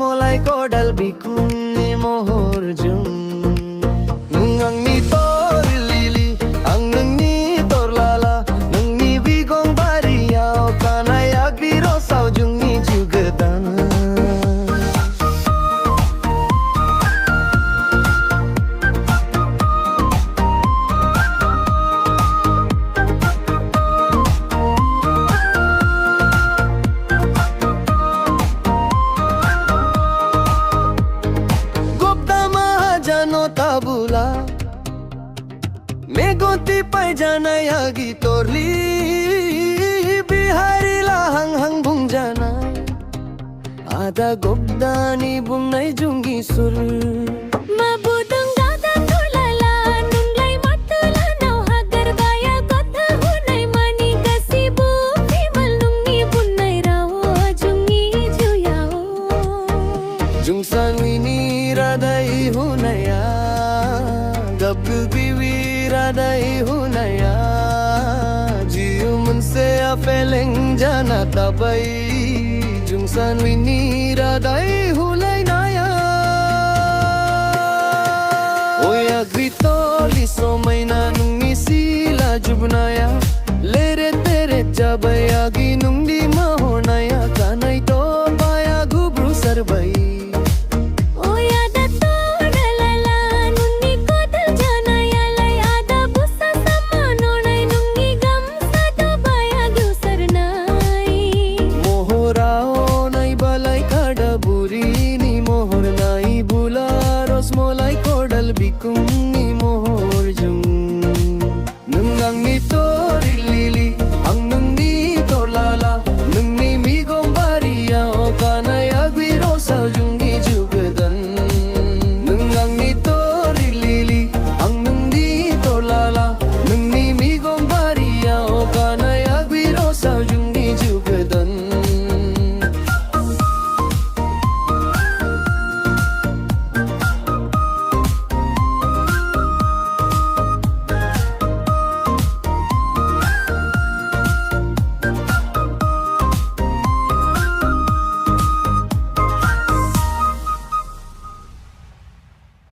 mulai kodal bikung ni mohor jung ang ni torli ang ni torlala nang ni bigong bariyaw kanay agwi rosaw jung ni jugatan tabula megoti paijana yagi torli bihari lahang hang bung jana ada gobdani bung nai jungi sur mabudang dada tulala nunglay matula nau hagar gaya kotha hunay mani kasibu pimal nungi bunay rawo jungi juyao jungsan wini radai hunaya gabbil biwi radai hunaya jiu munse afeleng jana tabai jungsan wini radai hulai naya oya gritoli somai nanungi sila jubnaya lere tere jabaya ginungdi mahonaya kanai to baya gubru sarbai bikung